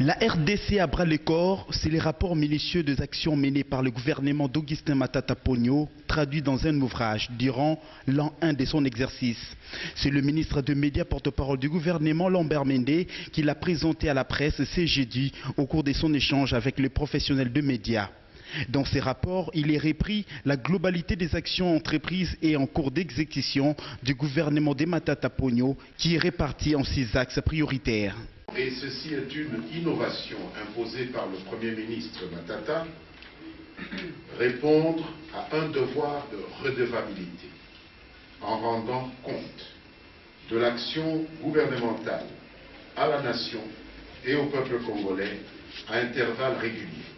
La RDC à bras le corps, c'est les rapports minutieux des actions menées par le gouvernement d'Augustin Matata Ponyo, traduits dans un ouvrage durant l'an 1 de son exercice. C'est le ministre des Médias porte-parole du gouvernement, Lambert Mende, qui l'a présenté à la presse ce jeudi au cours de son échange avec les professionnels de médias. Dans ces rapports, il est repris la globalité des actions entreprises et en cours d'exécution du gouvernement de Matata Ponyo, qui est répartie en 6 axes prioritaires. Et ceci est une innovation imposée par le Premier ministre Matata, répondre à un devoir de redevabilité en rendant compte de l'action gouvernementale à la nation et au peuple congolais à intervalles réguliers.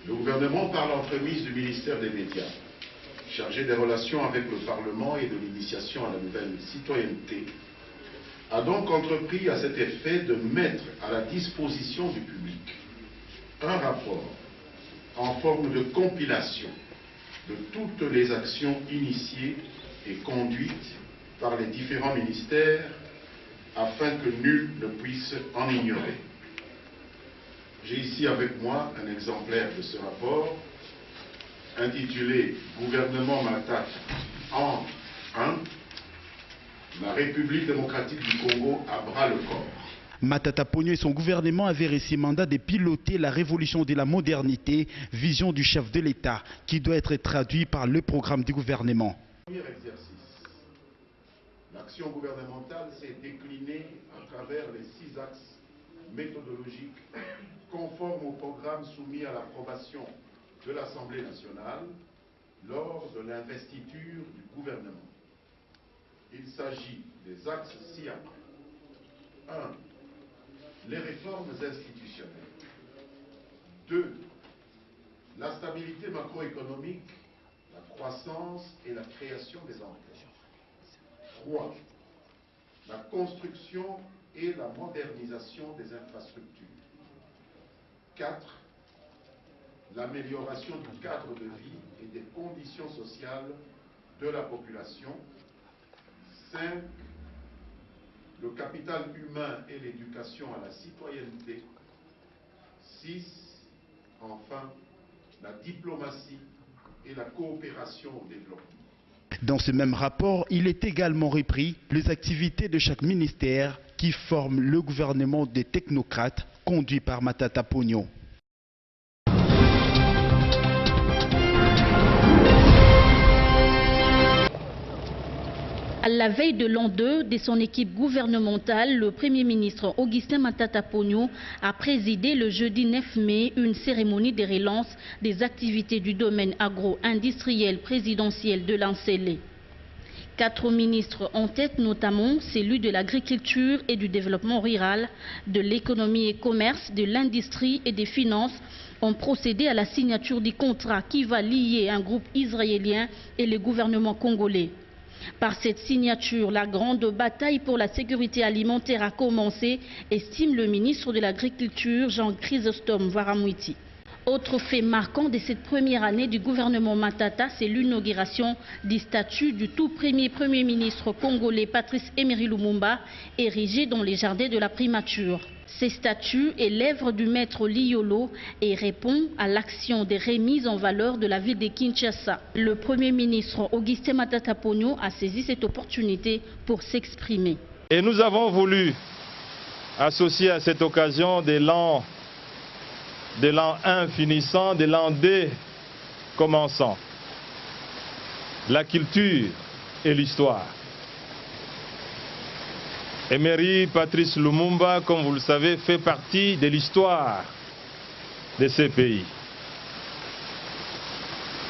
Le gouvernement, par l'entremise du ministère des Médias, chargé des relations avec le Parlement et de l'initiation à la nouvelle citoyenneté, a donc entrepris à cet effet de mettre à la disposition du public un rapport en forme de compilation de toutes les actions initiées et conduites par les différents ministères afin que nul ne puisse en ignorer. J'ai ici avec moi un exemplaire de ce rapport intitulé « Gouvernement Matata en 1 ». La République démocratique du Congo à bras le corps. Matata Ponyo et son gouvernement avaient reçu mandat de piloter la révolution de la modernité, vision du chef de l'État, qui doit être traduit par le programme du gouvernement. Premier exercice. L'action gouvernementale s'est déclinée à travers les 6 axes méthodologiques conformes au programme soumis à l'approbation de l'Assemblée nationale lors de l'investiture du gouvernement. Il s'agit des axes ci-après. 1. Les réformes institutionnelles. 2. La stabilité macroéconomique, la croissance et la création des emplois. 3. La construction et la modernisation des infrastructures. 4. L'amélioration du cadre de vie et des conditions sociales de la population. 5. Le capital humain et l'éducation à la citoyenneté. 6. Enfin, la diplomatie et la coopération au développement. Dans ce même rapport, il est également repris les activités de chaque ministère qui forment le gouvernement des technocrates conduit par Matata Ponyo. À la veille de l'an 2 de son équipe gouvernementale, le Premier ministre Augustin Matata Ponyo a présidé le jeudi 9 mai une cérémonie de relance des activités du domaine agro-industriel présidentiel de l'Ancélé. 4 ministres en tête, notamment celui de l'agriculture et du développement rural, de l'économie et commerce, de l'industrie et des finances, ont procédé à la signature du contrat qui va lier un groupe israélien et le gouvernement congolais. Par cette signature, la grande bataille pour la sécurité alimentaire a commencé, estime le ministre de l'Agriculture, Jean Chrysostome Varamouiti. Autre fait marquant de cette première année du gouvernement Matata, c'est l'inauguration du statut du tout premier Premier ministre congolais Patrice Emery Lumumba, érigé dans les jardins de la primature. Ces statuts est l'œuvre du maître Liolo et répond à l'action de remise en valeur de la ville de Kinshasa. Le Premier ministre Augustin Matata Ponyo a saisi cette opportunité pour s'exprimer. Et nous avons voulu associer à cette occasion de l'an 1 finissant, de l'an 2 commençant, la culture et l'histoire. Emery Patrice Lumumba, comme vous le savez, fait partie de l'histoire de ces pays.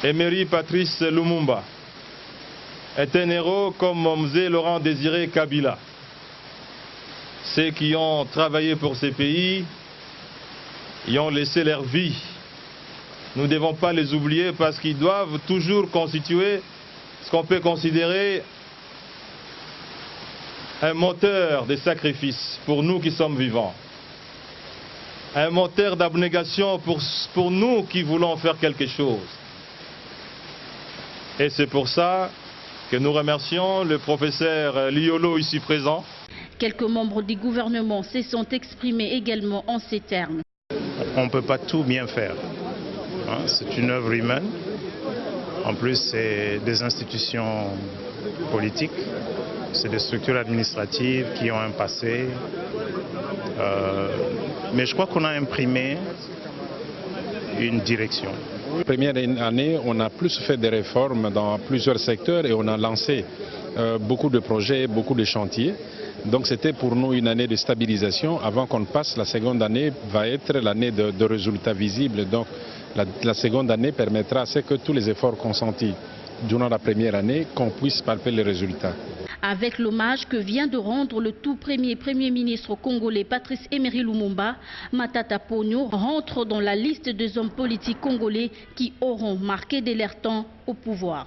Emery Patrice Lumumba est un héros comme Mzee Laurent Désiré Kabila. Ceux qui ont travaillé pour ces pays y ont laissé leur vie. Nous ne devons pas les oublier parce qu'ils doivent toujours constituer ce qu'on peut considérer un moteur de sacrifice pour nous qui sommes vivants. Un moteur d'abnégation pour nous qui voulons faire quelque chose. Et c'est pour ça que nous remercions le professeur Liolo ici présent. Quelques membres du gouvernement se sont exprimés également en ces termes. On ne peut pas tout bien faire. C'est une œuvre humaine. En plus, c'est des institutions politiques, c'est des structures administratives qui ont un passé. Mais je crois qu'on a imprimé une direction. La première année, on a plus fait des réformes dans plusieurs secteurs et on a lancé beaucoup de projets, beaucoup de chantiers. Donc c'était pour nous une année de stabilisation avant qu'on passe. La seconde année va être l'année de résultats visibles. Donc la seconde année permettra à ce que tous les efforts consentis durant la première année, qu'on puisse palper les résultats. Avec l'hommage que vient de rendre le tout premier ministre congolais Patrice Emery Lumumba, Matata Ponyo rentre dans la liste des hommes politiques congolais qui auront marqué de leur temps au pouvoir.